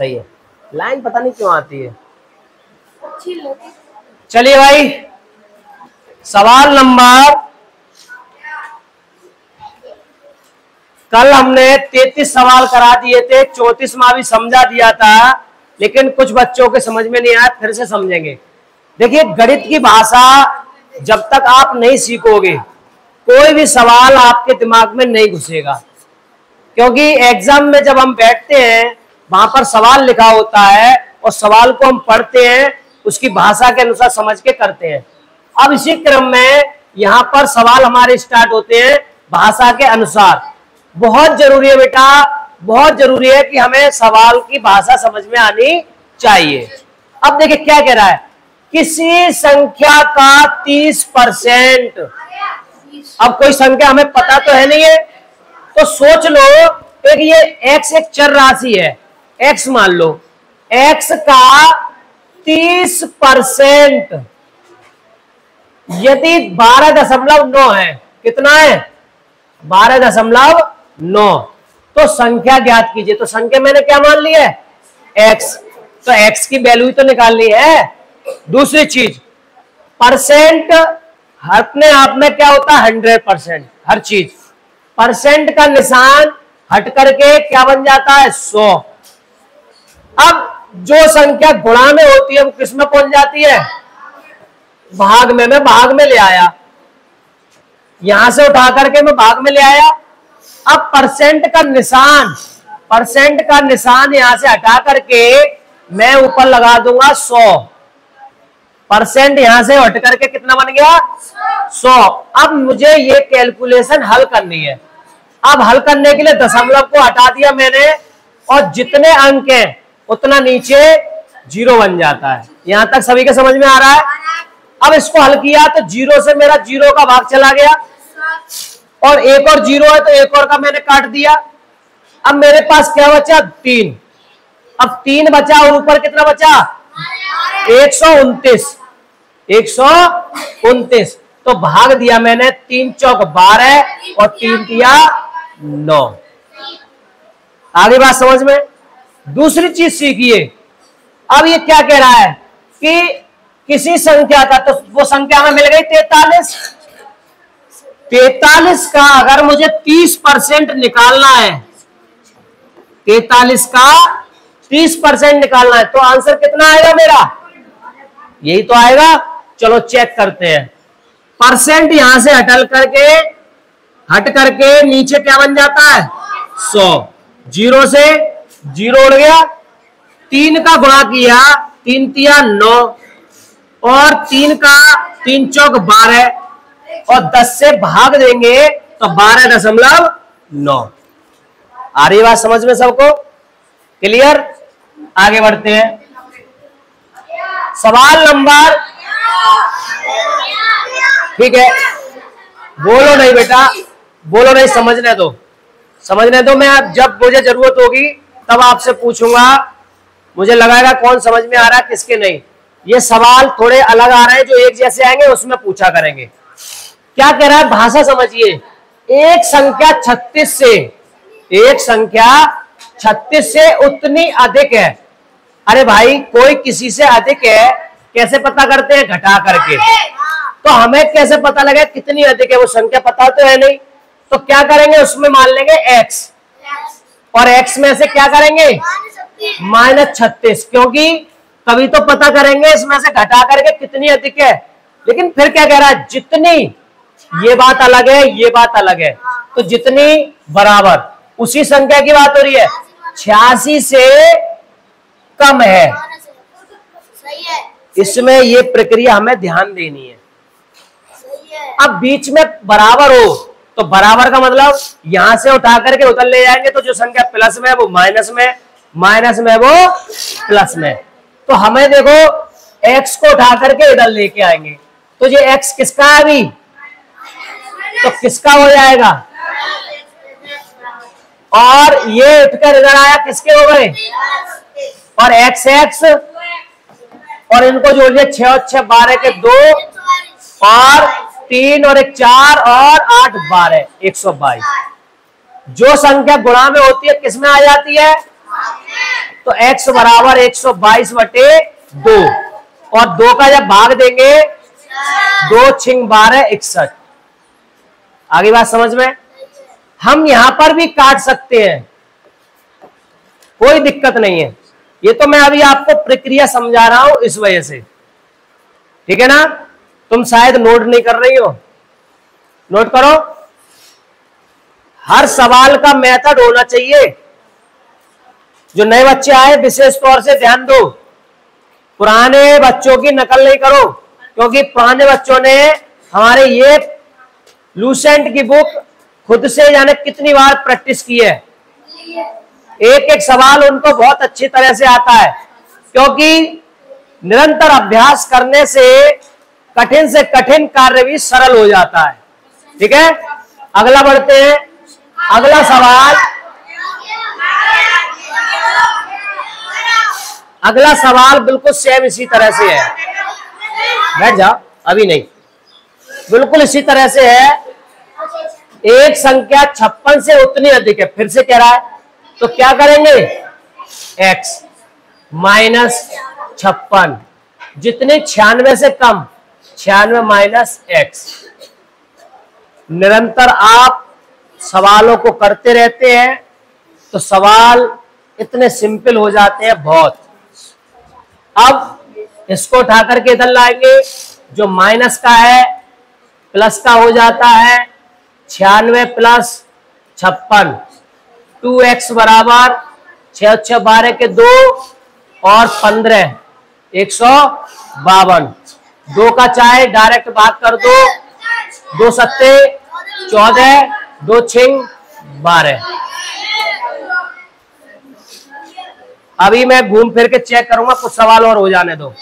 सही है। लाइन पता नहीं क्यों आती है। चलिए भाई, सवाल नंबर, कल हमने 33 सवाल करा दिए थे, 34वां भी समझा दिया था, लेकिन कुछ बच्चों के समझ में नहीं आया, फिर से समझेंगे। देखिए, गणित की भाषा जब तक आप नहीं सीखोगे कोई भी सवाल आपके दिमाग में नहीं घुसेगा, क्योंकि एग्जाम में जब हम बैठते हैं वहां पर सवाल लिखा होता है और सवाल को हम पढ़ते हैं, उसकी भाषा के अनुसार समझ के करते हैं। अब इसी क्रम में यहाँ पर सवाल हमारे स्टार्ट होते हैं भाषा के अनुसार। बहुत जरूरी है बेटा, बहुत जरूरी है कि हमें सवाल की भाषा समझ में आनी चाहिए। अब देखिए क्या कह रहा है, किसी संख्या का 30%। अब कोई संख्या हमें पता तो है नहीं है, तो सोच लो एक ये x एक चर राशि है, x मान लो, x का 30% यदि 12.9 है, कितना है 12.9, तो संख्या ज्ञात कीजिए। तो संख्या मैंने क्या मान ली है x, तो x की वैल्यू तो निकालनी है। दूसरी चीज, परसेंट अपने आप में क्या होता है 100%, हर चीज परसेंट का निशान हट करके क्या बन जाता है 100। अब जो संख्या गुणा में होती है वो किस में पहुंच जाती है भाग में। मैं भाग में ले आया, यहां से उठा करके मैं भाग में ले आया। अब परसेंट का निशान यहां से हटा करके मैं ऊपर लगा दूंगा 100%, यहां से हट करके कितना बन गया 100। अब मुझे ये कैलकुलेशन हल करनी है। अब हल करने के लिए दशमलव को हटा दिया मैंने, और जितने अंक हैं उतना नीचे 0 बन जाता है। यहां तक सभी के समझ में आ रहा है। अब इसको हल किया तो 0 से मेरा 0 का भाग चला गया, और एक और 0 है तो एक और का मैंने काट दिया। अब मेरे पास क्या बचा 3। अब 3 बचा और ऊपर कितना बचा 129। तो भाग दिया मैंने, 3 चौक 12 और 3 दिया 9। आगे बात समझ में। दूसरी चीज सीखिए। अब ये क्या कह रहा है कि किसी संख्या का, तो वो संख्या हमें मिल गई 43 का अगर मुझे 30% निकालना है, 43 का 30% निकालना है, तो आंसर कितना आएगा मेरा, यही तो आएगा। चलो चेक करते हैं। परसेंट यहां से हट करके नीचे क्या बन जाता है 100। 0 से 0 उड़ गया, 3 का गुणा किया, 3 तिया 9, और 3 का 3 चौक 12, और 10 से भाग देंगे तो 12.9। आ रही बात समझ में सबको, क्लियर। आगे बढ़ते हैं। सवाल नंबर, ठीक है, बोलो नहीं बेटा, बोलो नहीं, समझने दो। मैं जब मुझे जरूरत होगी तब आपसे पूछूंगा, मुझे लगाएगा कौन समझ में आ रहा है किसके नहीं। ये सवाल थोड़े अलग आ रहे हैं, जो एक जैसे आएंगे उसमें पूछा करेंगे। क्या कह रहा है, भाषा समझिए। एक संख्या 36 से उतनी अधिक है। अरे भाई, कोई किसी से अधिक है कैसे पता करते हैं, घटा करके। तो हमें कैसे पता लगे कितनी अधिक है, वो संख्या पता तो है नहीं। तो क्या करेंगे, उसमें मान लेंगे x, और x में से क्या करेंगे -36, क्योंकि तभी तो पता करेंगे इसमें से घटा करके कितनी अधिक है। लेकिन फिर क्या कह रहा है, जितनी, ये बात अलग है, ये बात अलग है। तो जितनी बराबर, उसी संख्या की बात हो रही है, 86 से कम है। इसमें ये प्रक्रिया हमें ध्यान देनी है। अब बीच में बराबर हो, तो बराबर का मतलब यहां से उठा करके उधर ले जाएंगे, तो जो संख्या प्लस में है वो माइनस में, माइनस में वो प्लस में। तो हमें देखो x को उठा करके इधर लेके आएंगे, तो ये x किसका है अभी, तो किसका हो जाएगा, और ये उठकर इधर आया, किसके हो गए, और x, और इनको जोड़िए, 6 और 6 12 के 2, और 3 और 1 4, और 8 12, 122। जो संख्या गुणा में होती है किस में आ जाती है, तो x बराबर 122/2 और 2 का जब भाग देंगे 2 छिंग 12 61। आगे बात समझ में? हम यहां पर भी काट सकते हैं, कोई दिक्कत नहीं है। ये तो मैं अभी आपको प्रक्रिया समझा रहा हूं इस वजह से, ठीक है ना? तुम शायद नोट नहीं कर रही हो, नोट करो। हर सवाल का मेथड होना चाहिए। जो नए बच्चे आए विशेष तौर से ध्यान दो, पुराने बच्चों की नकल नहीं करो, क्योंकि पुराने बच्चों ने हमारे ये लूसेंट की बुक खुद से जाने कितनी बार प्रैक्टिस की है। एक एक सवाल उनको बहुत अच्छी तरह से आता है, क्योंकि निरंतर अभ्यास करने से कठिन कार्य भी सरल हो जाता है। ठीक है, अगला बढ़ते हैं। अगला सवाल बिल्कुल सेम इसी तरह से है। बैठ जाओ, अभी नहीं, बिल्कुल इसी तरह से है। एक संख्या 56 से उतनी अधिक है, फिर से कह रहा है, तो क्या करेंगे? x माइनस 56, जितनी 96 से कम, 96 माइनस x। निरंतर आप सवालों को करते रहते हैं तो सवाल इतने सिंपल हो जाते हैं बहुत। अब इसको उठा करके इधर लाएंगे, जो माइनस का है प्लस का हो जाता है। 96 प्लस 56, 2x बराबर 6 6 12 के 2 और 15 152। 2 का चाहे डायरेक्ट भाग कर दो, 2 सत्ते 14, 2 छिंग 12। अभी मैं घूम फिर के चेक करूंगा, कुछ सवाल और हो जाने दो।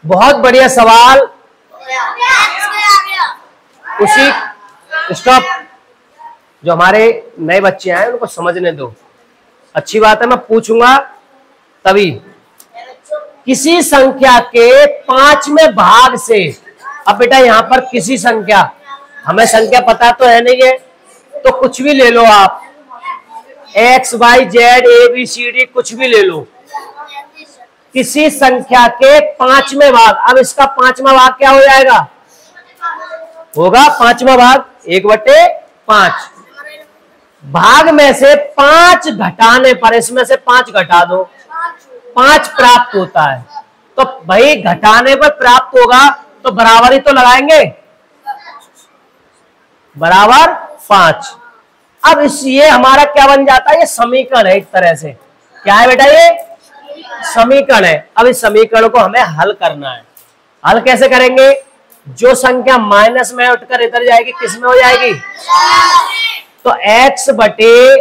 बहुत बढ़िया सवाल। उसी स्टॉप, जो हमारे नए बच्चे आए उनको समझने दो। अच्छी बात है, मैं पूछूंगा तभी। किसी संख्या के 5वें भाग से, अब बेटा यहां पर किसी संख्या, हमें संख्या पता तो है नहीं है, तो कुछ भी ले लो आप, x y z a b c d कुछ भी ले लो। किसी संख्या के 5वें भाग, अब इसका 5वां भाग क्या हो जाएगा? होगा 5वां भाग 1/5। भाग में से 5 घटाने पर, इसमें से 5 घटा दो, 5 प्राप्त होता है। तो भाई घटाने पर प्राप्त होगा तो बराबर ही तो लगाएंगे, बराबर 5। अब ये हमारा क्या बन जाता है? ये समीकरण है एक तरह से। क्या है बेटा? ये समीकरण है। अब इस समीकरण को हमें हल करना है। हल कैसे करेंगे? जो संख्या माइनस में उठकर इधर जाएगी, किस में हो जाएगी? तो x बटे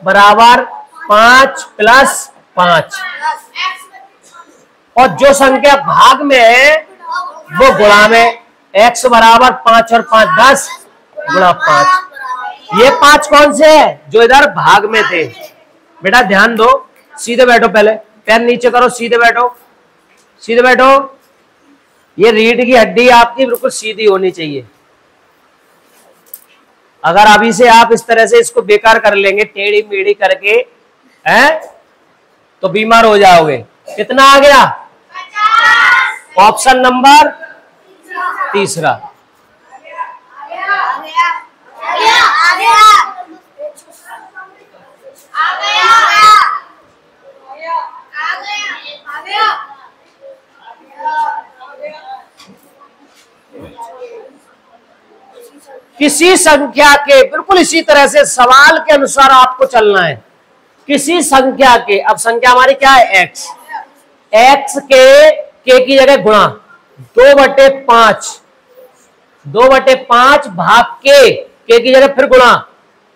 बराबर 5 प्लस 5, और जो संख्या भाग में है वो गुणा में। x बराबर 5 और 5 10 गुणा 5। ये 5 कौन से है? जो इधर भाग में थे। बेटा ध्यान दो, सीधे बैठो, पहले पैर नीचे करो, सीधे बैठो, सीधे बैठो। ये रीढ़ की हड्डी आपकी बिल्कुल सीधी होनी चाहिए। अगर अभी से आप इस तरह से इसको बेकार कर लेंगे, टेढ़ी मेढ़ी करके, हैं, तो बीमार हो जाओगे। कितना आ गया? ऑप्शन नंबर तीसरा। किसी संख्या के, बिल्कुल इसी तरह से सवाल के अनुसार आपको चलना है। किसी संख्या के, अब संख्या हमारी क्या है? x। x के की जगह गुणा 2/5, 2/5 भाग के की जगह फिर गुणा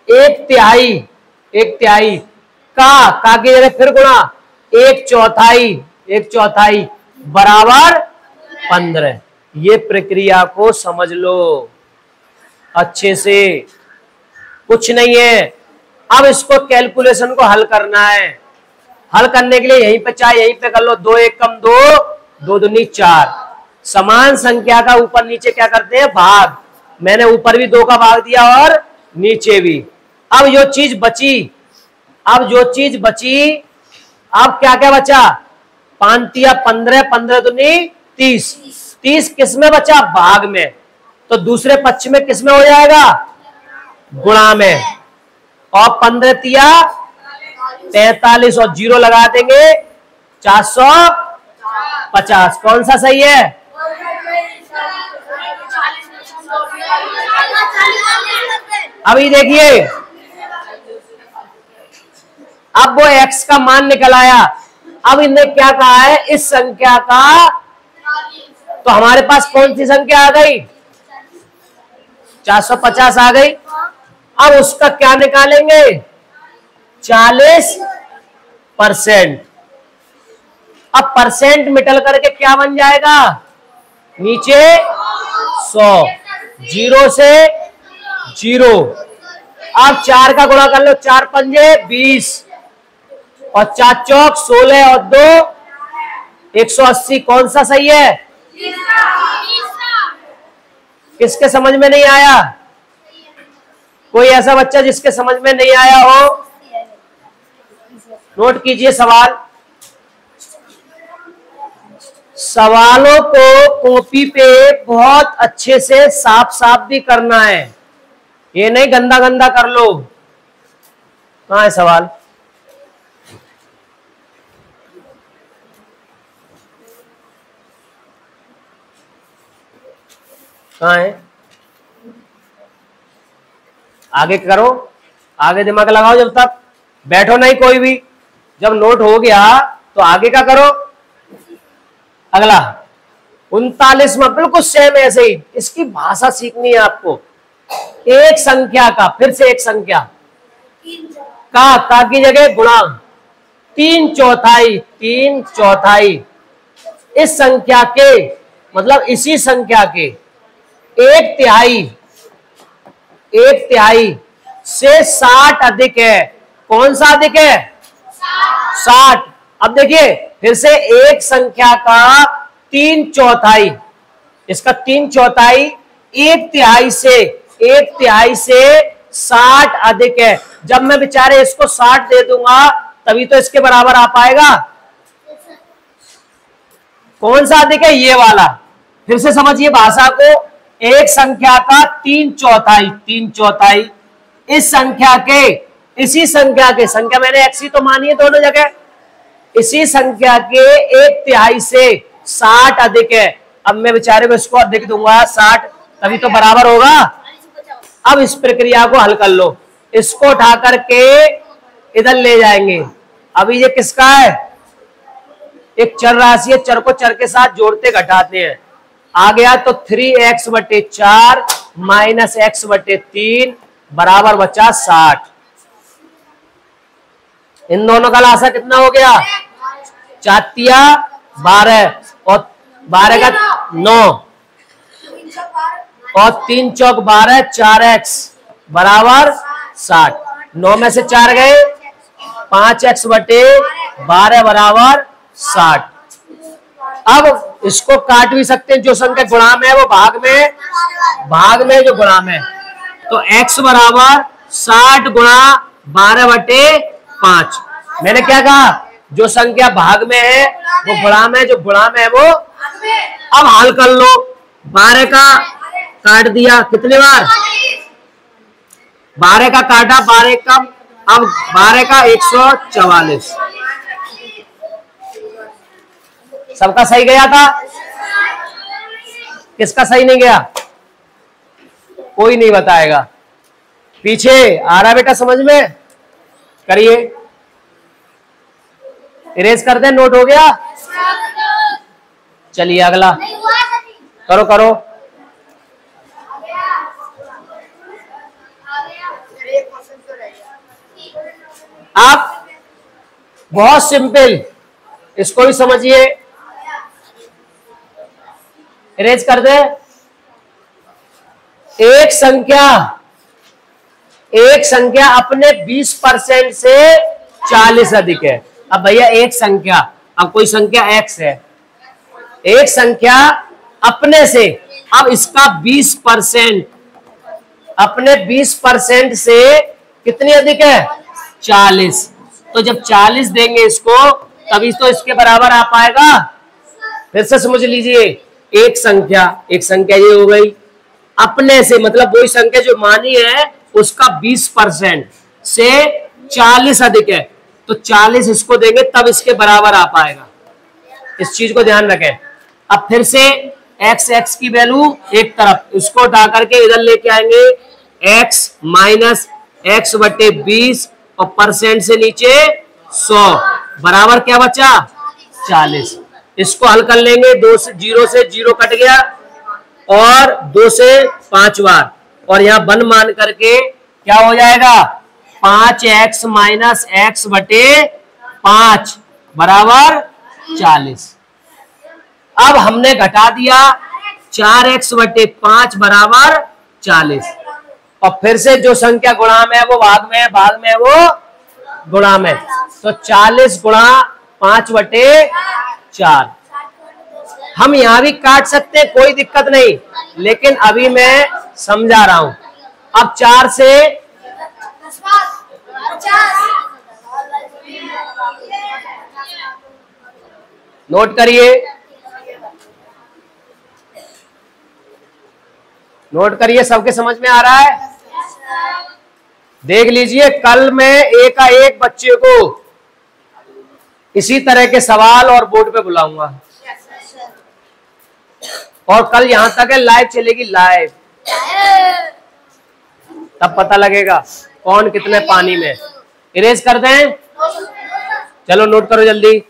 1/3, 1/3 का की जगह फिर गुणा 1/4, 1/4 बराबर 15। ये प्रक्रिया को समझ लो अच्छे से, कुछ नहीं है। अब इसको कैलकुलेशन को हल करना है। हल करने के लिए यहीं पे चाहे यहीं पे कर लो। 2 1 कम 2, 2 दूनी 4। समान संख्या का ऊपर नीचे क्या करते हैं? भाग। मैंने ऊपर भी 2 का भाग दिया और नीचे भी। अब जो चीज बची अब जो चीज बची, अब क्या क्या बचा, 5 तिया 15, 15 दूनी 30, 30 किस में बचा, भाग में, तो दूसरे पक्ष में किस में हो जाएगा, गुणा में, और 15 तिया 43 और 0 लगा देंगे 450। कौन सा सही है, अभी देखिए अब वो x का मान निकल आया। अब इनने क्या कहा है, इस संख्या का, तो हमारे पास कौन सी संख्या आ गई, 450 आ गई। अब उसका क्या निकालेंगे, 40%। अब परसेंट मिटल करके क्या बन जाएगा, नीचे 100, 0 से 0। अब 4 का गुणा कर लो, 4 पंजे 20 और 4 चौक 16 और 2 180। कौन सा सही है, किसके समझ में नहीं आया, कोई ऐसा बच्चा जिसके समझ में नहीं आया हो, नोट कीजिए सवाल। सवालों को कॉपी पे बहुत अच्छे से साफ साफ भी करना है, ये नहीं गंदा गंदा कर लो। कहां है सवाल, कहां है, आगे करो, आगे दिमाग लगाओ, जब तक बैठो नहीं कोई भी, जब नोट हो गया तो आगे का करो। अगला 39 में बिल्कुल सेम ऐसे ही, इसकी भाषा सीखनी है आपको। एक संख्या का, फिर से एक संख्या का की जगह गुणा 3 चौथाई, 3 चौथाई इस संख्या के, मतलब इसी संख्या के 1/3, 1/3 से 60 अधिक है। कौन सा अधिक है, 60। अब देखिए फिर से एक संख्या का 3 चौथाई, इसका 3 चौथाई 1/3 से, 1/3 से 60 अधिक है। जब मैं बेचारे इसको 60 दे दूंगा तभी तो इसके बराबर आ पाएगा। कौन सा अधिक है, ये वाला। फिर से समझिए भाषा को, एक संख्या का 3 चौथाई, 3 चौथाई इस संख्या के, इसी संख्या के, संख्या मैंने x ही तो मानी है दोनों जगह, इसी संख्या के 1/3 से 60 अधिक है। अब मैं बेचारे को इसको अधिक दूंगा 60, तभी तो बराबर होगा। अब इस प्रक्रिया को हल कर लो, इसको उठा करके इधर ले जाएंगे। अभी ये किसका है, एक चर राशि है, चर को चर के साथ जोड़ते घटाते हैं। आ गया तो 3x/4 माइनस x/3 बराबर बचा 60। इन दोनों का लासा कितना हो गया, 4 12 और 12 का 9 और 3 चौक 12, 4x बराबर 60। 9 में से 4 गए, 5x/12 बराबर 60। अब इसको काट भी सकते हैं, जो संख्या गुणा में है वो भाग में, भाग में जो गुणा में, तो x बराबर 60 गुणा 12/5। मैंने क्या कहा, जो संख्या भाग में है वो गुणा में, जो गुणा में है वो। अब हल कर लो, 12 का काट दिया, कितने बार, 12 का काटा, 12 का, अब 12 का 144। सबका सही गया था, किसका सही नहीं गया, कोई नहीं बताएगा। पीछे आ रहा बेटा, समझ में करिए, इरेज कर दे, नोट हो गया। चलिए अगला करो करो। आप बहुत सिंपल, इसको भी समझिए, इरेज कर दे। एक संख्या अपने 20% से 40 अधिक है। अब भैया एक संख्या, अब कोई संख्या x है, एक संख्या अपने से, अब इसका 20%, अपने 20% से कितनी अधिक है, 40। तो जब 40 देंगे इसको तभी तो इसके बराबर आ पाएगा। फिर से समझ लीजिए, एक संख्या ये हो गई अपने से, मतलब वही संख्या जो मानी है उसका 20% से 40 अधिक है, तो 40 इसको देंगे तब इसके बराबर आ पाएगा। इस चीज को ध्यान रखें। अब फिर से x की वैल्यू एक तरफ, इसको उठा करके इधर लेके आएंगे, x माइनस x बटे 20 और परसेंट से नीचे 100 बराबर क्या बचा 40। इसको हल कर लेंगे, 0 से 0 कट गया और 2 से 5 बार, और यहां 1 मान करके क्या हो जाएगा 5x माइनस x बटे 5 बराबर 40। अब हमने घटा दिया 4x बटे 5 बराबर 40, और फिर से जो संख्या गुणा में है वो भाग में है, भाग में है वो गुणा में, तो 40 गुणा 5 बटे 4। हम यहां भी काट सकते हैं, कोई दिक्कत नहीं, लेकिन अभी मैं समझा रहा हूं। अब 4 से नोट करिए, नोट करिए, सबके समझ में आ रहा है? देख लीजिए, कल मैं एक बच्चे को इसी तरह के सवाल और बोर्ड पे बुलाऊंगा, और कल यहां तक है लाइव चलेगी, लाइव, तब पता लगेगा कौन कितने पानी में। इरेज कर दें, चलो नोट करो जल्दी,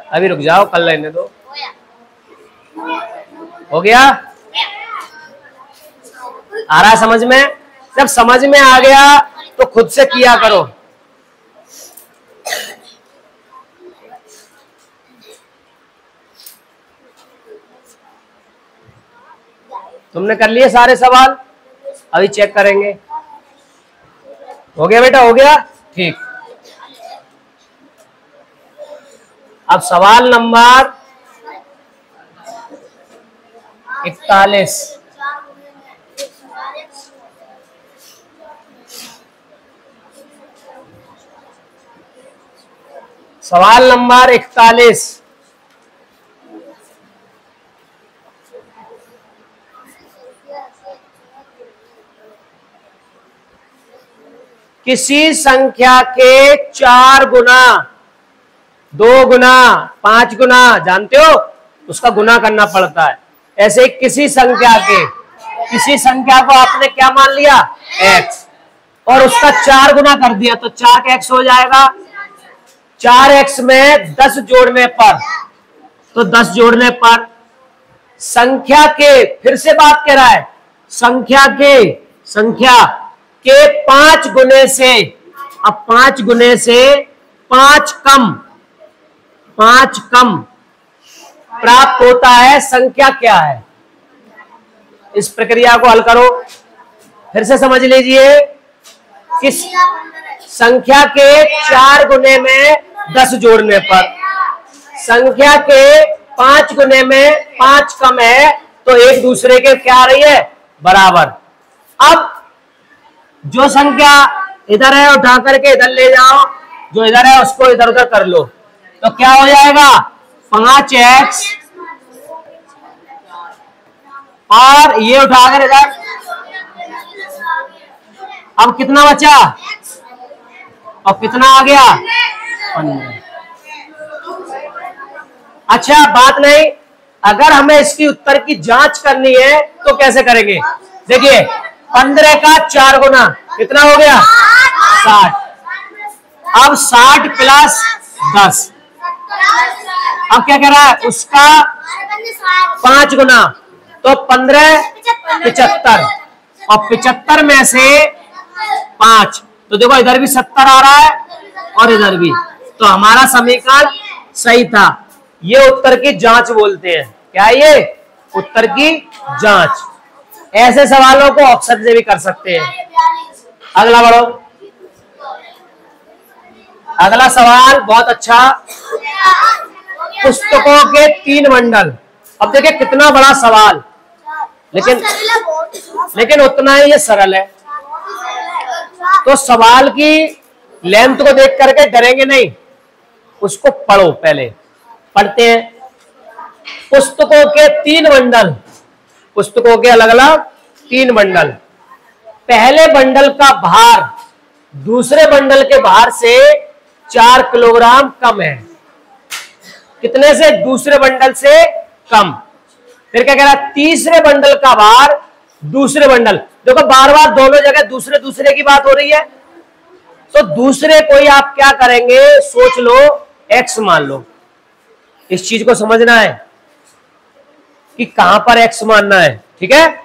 अभी रुक जाओ, कल रहने दो। हो गया? आ रहा है समझ में? जब समझ में आ गया तो खुद से किया करो। तुमने कर लिए सारे सवाल? अभी चेक करेंगे। हो गया बेटा, हो गया? ठीक। अब सवाल नंबर 41। सवाल नंबर 41। किसी संख्या के 4 गुना, 2 गुना, 5 गुना, जानते हो उसका गुना करना पड़ता है। ऐसे किसी संख्या को आपने क्या मान लिया x, और उसका 4 गुना कर दिया तो 4 का x हो जाएगा। 4x में 10 जोड़ने पर, तो 10 जोड़ने पर संख्या के, फिर से बात कर रहा है, संख्या के 5 गुने से, अब 5 गुने से 5 कम प्राप्त होता है, संख्या क्या है? इस प्रक्रिया को हल करो। फिर से समझ लीजिए, किस संख्या के 4 गुने में 10 जोड़ने पर, संख्या के 5 गुने में 5 कम है, तो एक दूसरे के क्या आ रही है बराबर। अब जो संख्या इधर है उठा करके इधर ले जाओ, जो इधर है उसको इधर उधर कर लो, तो क्या हो जाएगा 5x, और ये उठाकर इधर, अब कितना बचा और कितना आ गया 15। अच्छा बात नहीं, अगर हमें इसकी उत्तर की जांच करनी है तो कैसे करेंगे? देखिए 15 का 4 गुना कितना हो गया 60। अब 60 प्लस 10, अब क्या कह रहा है उसका 5 गुना, तो 15 75, और 75 में से 5, तो देखो इधर भी 70 आ रहा है और इधर भी, तो हमारा समीकरण सही था। ये उत्तर की जांच बोलते हैं। क्या ये उत्तर की जांच? ऐसे सवालों को ऑप्शन से भी कर सकते हैं। अगला बढ़ो। अगला सवाल बहुत अच्छा, पुस्तकों के 3 बंडल। अब देखिए कितना बड़ा सवाल, लेकिन उतना ही ये सरल है। तो सवाल की लेंथ को देख करके डरेंगे नहीं, उसको पढ़ो। पहले पढ़ते हैं। पुस्तकों के 3 बंडल, पुस्तकों के अलग अलग 3 बंडल। पहले बंडल का भार दूसरे बंडल के भार से 4 किलोग्राम कम है। कितने से? दूसरे बंडल से कम। फिर क्या कह रहा है? तीसरे बंडल का भार दूसरे बंडल। देखो बार बार दोनों जगह दूसरे दूसरे की बात हो रही है, तो दूसरे कोई आप क्या करेंगे? सोच लो, x मान लो। इस चीज को समझना है कि कहां पर x मानना है, ठीक है।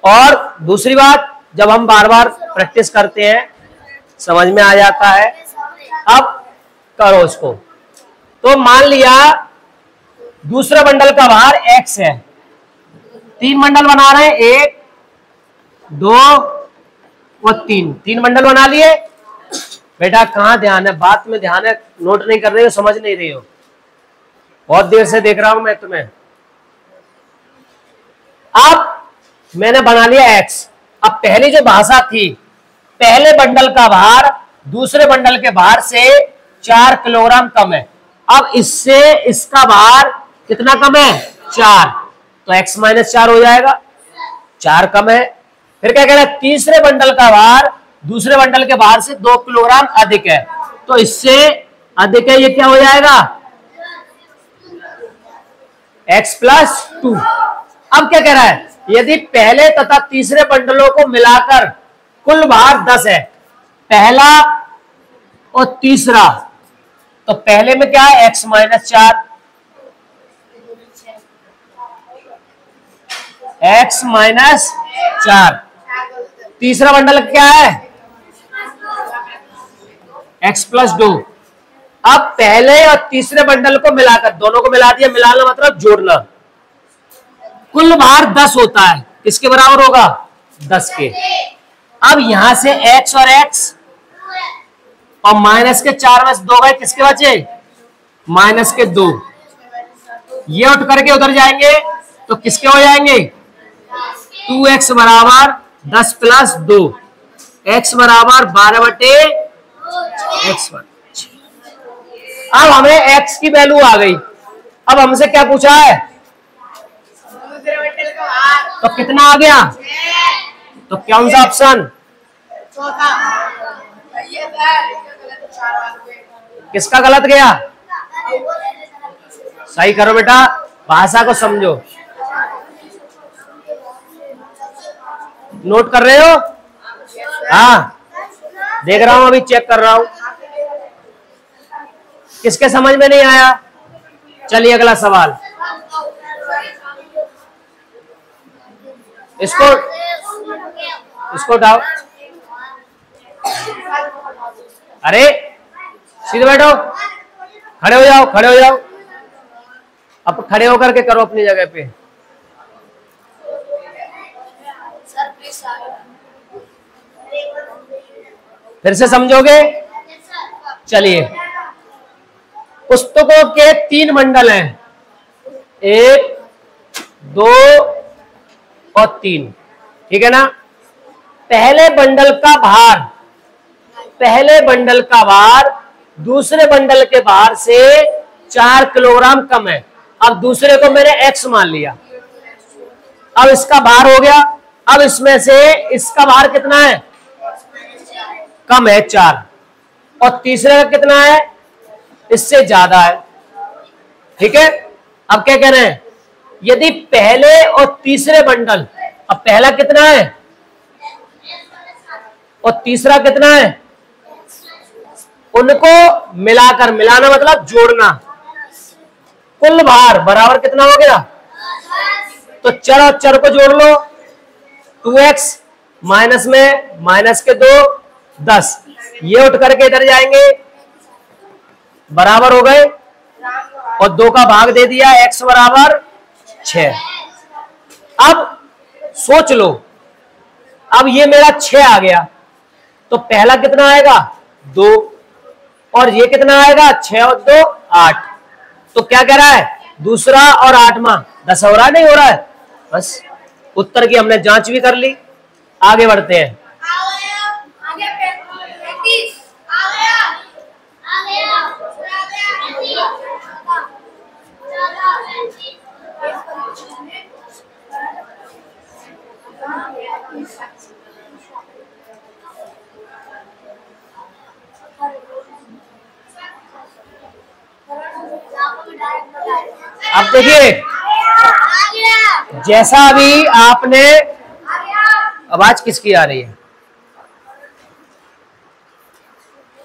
और दूसरी बात, जब हम बार बार प्रैक्टिस करते हैं समझ में आ जाता है। अब करो इसको। तो मान लिया दूसरे बंडल का भार x है, 3 बंडल बना रहे हैं, 1 2 और 3 बंडल बना लिए। बेटा कहां ध्यान है? बात में ध्यान है, नोट नहीं कर रहे हो, समझ नहीं रही हो। बहुत देर से देख रहा हूं मैं तुम्हें। अब मैंने बना लिया x। अब पहली जो भाषा थी, पहले बंडल का भार दूसरे बंडल के भार से 4 किलोग्राम कम है। अब इससे इसका भार कितना कम है? 4, तो x माइनस 4 हो जाएगा, 4 कम है। फिर क्या कह रहा है? तीसरे बंडल का भार दूसरे बंडल के भार से 2 किलोग्राम अधिक है, तो इससे अधिक है, ये क्या हो जाएगा? x plus 2। अब क्या कह रहा है? यदि पहले तथा तीसरे बंडलों को मिलाकर कुल भार 10 है, पहला और तीसरा, तो पहले में क्या है? x minus 4, x minus 4। तीसरा बंडल क्या है? x plus 2। अब पहले और तीसरे बंडल को मिलाकर, दोनों को मिला दिया, मिलाना मतलब जोड़ना, कुल भार 10 होता है। किसके बराबर होगा? 10 के। अब यहां से x और x और माइनस के 4 में से 2 गए, किसके बचे? माइनस के 2। ये उठ करके उधर जाएंगे तो किसके हो जाएंगे? 2x बराबर 10 प्लस 2, x बराबर 12/x1। अब हमें x की वैल्यू आ गई। अब हमसे क्या पूछा है? तो कितना आ गया? तो कौन सा ऑप्शन? किसका गलत गया? सही करो बेटा, भाषा को समझो। नोट कर रहे हो? हाँ, देख रहा हूं, अभी चेक कर रहा हूं। किसके समझ में नहीं आया? चलिए अगला सवाल। इसको उठाओ। अरे सीधे बैठो, खड़े हो जाओ, खड़े हो जाओ। अब खड़े होकर के करो अपनी जगह पे। फिर से समझोगे? चलिए, पुस्तकों के 3 बंडल हैं, 1 2 और 3, ठीक है ना। पहले बंडल का भार दूसरे बंडल के भार से 4 किलोग्राम कम है। अब दूसरे को मैंने x मान लिया। अब इसका भार हो गया। अब इसमें से इसका भार कितना है? कम है 4, और तीसरे का कितना है? इससे ज्यादा है, ठीक है। अब क्या कह रहे हैं? यदि पहले और तीसरे बंडल, अब पहला कितना है और तीसरा कितना है, उनको मिलाकर, मिलाना मतलब जोड़ना, कुल भार बराबर कितना हो गया? तो चर और चर को जोड़ लो, 2x माइनस में माइनस के 2 10, ये उठ करके इधर जाएंगे, बराबर हो गए, और 2 का भाग दे दिया, x बराबर 6। अब सोच लो, अब ये मेरा 6 आ गया, तो पहला कितना आएगा? 2, और ये कितना आएगा? 6 और 2 8। तो क्या कह रहा है? दूसरा और 8वां 10 हो रहा है, नहीं हो रहा है? बस उत्तर की हमने जांच भी कर ली। आगे बढ़ते हैं। अब देखिए, जैसा अभी आपने, आवाज किसकी आ रही है,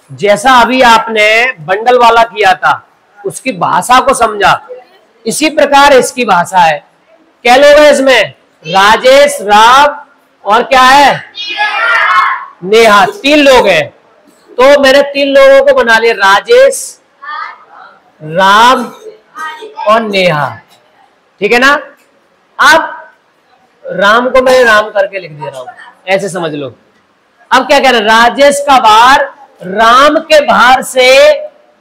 जैसा अभी आपने बंडल वाला किया था, उसकी भाषा को समझा, इसी प्रकार इसकी भाषा है। क्या लोग हैं इसमें? राजेश, राम और क्या है, नेहा। 3 लोग हैं। तो मैंने 3 लोगों को बना लिया, राजेश, राम और नेहा। ठीक है ना। अब राम को मैं राम करके लिख दे रहा हूं, ऐसे समझ लो। अब क्या कह रहे हैं, राजेश का भार राम के भार से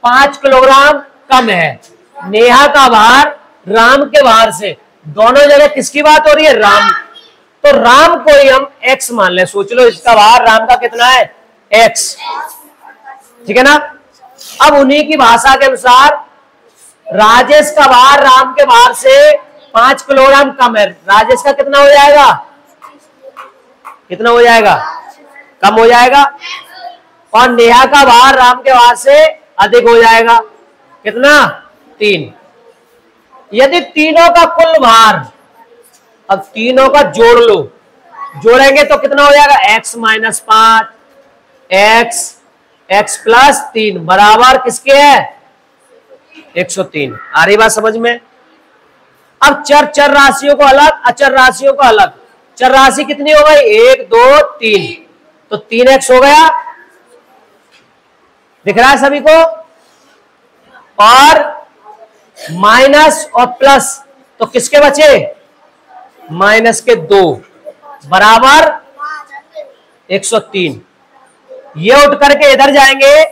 5 किलोग्राम कम है, नेहा का भार राम के भार से। दोनों जगह किसकी बात हो रही है, राम। तो राम को ही हम x मान ले, सोच लो इसका भार राम का कितना है, x। ठीक है ना। अब उन्हीं की भाषा के अनुसार राजेश का भार राम के भार से 5 किलोग्राम कम है। राजेश का कितना हो जाएगा, कितना हो जाएगा, कम हो जाएगा। और नेहा का भार राम के भार से अधिक हो जाएगा, कितना, 3। यदि तीनों का कुल भार, अब तीनों का जोड़ लो, जोड़ेंगे तो कितना हो जाएगा, x माइनस 5 x प्लस 3 बराबर किसके है, 103। आ रही बात समझ में। अब चर राशियों को अलग, अचर राशियों को अलग। चर राशि कितनी हो गई, 1 2 3, तो 3x हो गया, दिख रहा है सभी को। और माइनस और प्लस, तो किसके बचे, माइनस के 2 बराबर 103। ये उठ करके इधर जाएंगे,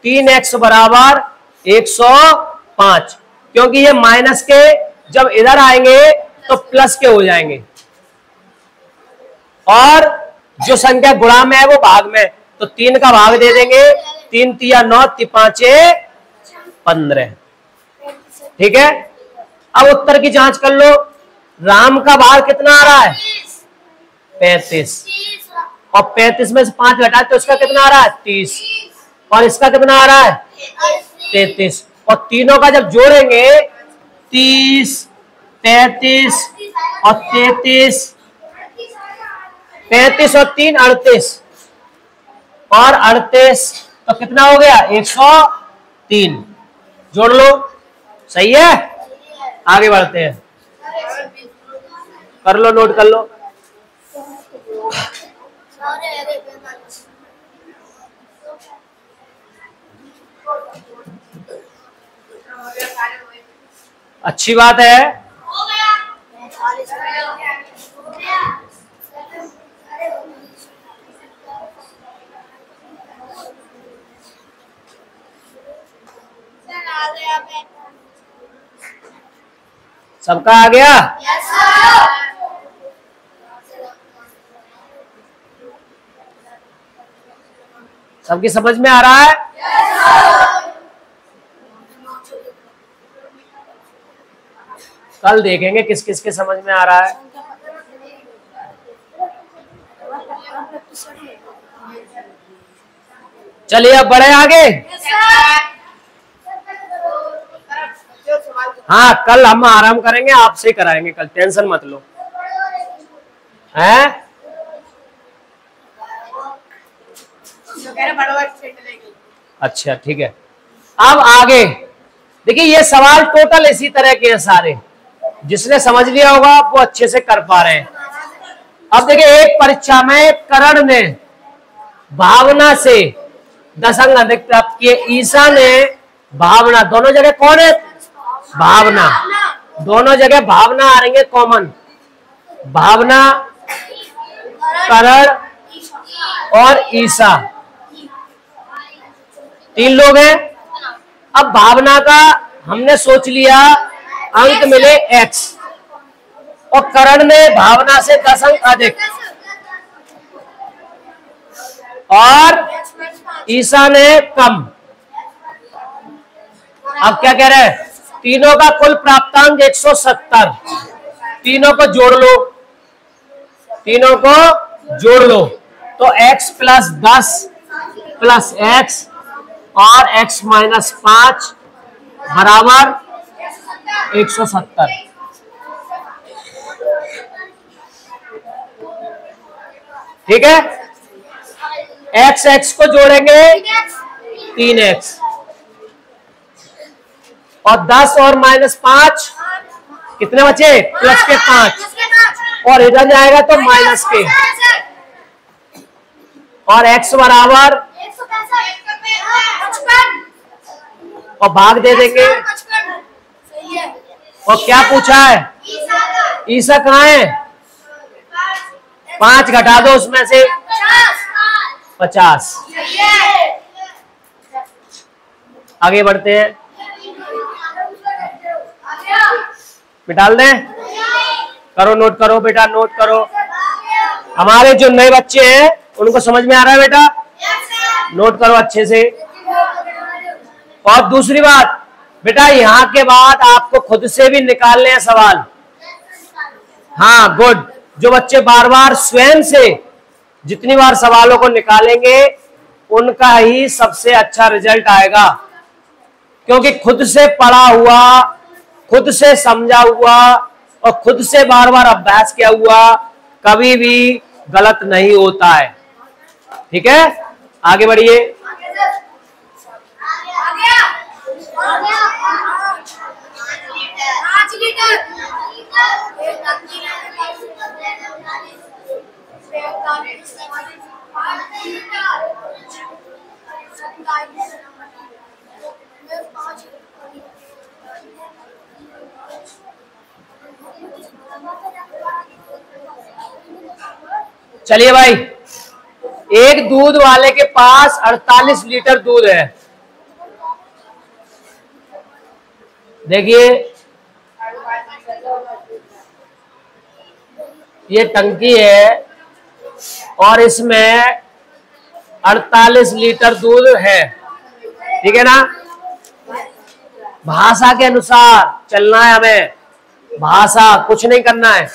3x बराबर 105, क्योंकि ये माइनस के जब इधर आएंगे तो प्लस के हो जाएंगे। और जो संख्या गुणा में है वो भाग में, तो 3 का भाग दे देंगे, 3 तिया 9, 3 5 15। ठीक है। अब उत्तर की जांच कर लो। राम का भार कितना आ रहा है, 35, और 35 में से 5 घटा तो इसका कितना आ रहा है, 30, और इसका कितना आ रहा है, 33। और तीनों का जब जोड़ेंगे, 30 35 और 33, 35 और 3 38, और 38 तो कितना हो गया, 103। जोड़ लो, सही है। आगे बढ़ते हैं, कर लो, नोट कर लो। अच्छी बात है। सबका आ गया। सबकी समझ में आ रहा है। कल देखेंगे किस किस के समझ में आ रहा है। चलिए अब बढ़े आगे। हाँ, कल हम आराम करेंगे, आपसे कराएंगे कल, टेंशन मत लो। हैं? अच्छा ठीक है। अब आगे देखिए, ये सवाल टोटल इसी तरह के हैं सारे, जिसने समझ लिया होगा वो अच्छे से कर पा रहे हैं। अब देखिए, एक परीक्षा में करण ने भावना से 10 अंक अधिक प्राप्त किए। ईसा ने भावना, दोनों जगह कौन है, भावना, दोनों जगह भावना आ रही है कॉमन। भावना, करण और ईसा, 3 लोग हैं। अब भावना का हमने सोच लिया अंक मिले x, और करण ने भावना से 10 अंक अधिक, और ईसा ने कम। अब क्या कह रहे हैं, तीनों का कुल प्राप्तांक 170, तीनों को जोड़ लो, तीनों को जोड़ लो तो x प्लस 10 प्लस x और x माइनस 5 बराबर 170। ठीक है, x x को जोड़ेंगे 3x और 10 और माइनस 5 कितने बचे? प्लस के 5 और इधर जाएगा तो माइनस के और x बराबर और भाग दे देंगे। और क्या पूछा है? ईसा कहाँ है? 5 घटा दो उसमें से 50। आगे बढ़ते हैं, निकाल दें। करो, नोट करो बेटा, नोट करो। हमारे जो नए बच्चे हैं उनको समझ में आ रहा है बेटा? नोट करो अच्छे से। और दूसरी बात बेटा, यहाँ के बाद आपको खुद से भी निकालने हैं सवाल। हाँ, गुड। जो बच्चे बार बार स्वयं से जितनी बार सवालों को निकालेंगे उनका ही सबसे अच्छा रिजल्ट आएगा, क्योंकि खुद से पढ़ा हुआ, खुद से समझा हुआ और खुद से बार बार अभ्यास किया हुआ कभी भी गलत नहीं होता है। ठीक है, आगे बढ़िए। चलिए भाई, एक दूध वाले के पास 48 लीटर दूध है। देखिए, ये टंकी है और इसमें 48 लीटर दूध है। ठीक है ना? भाषा के अनुसार चलना है हमें, भाषा कुछ नहीं करना है।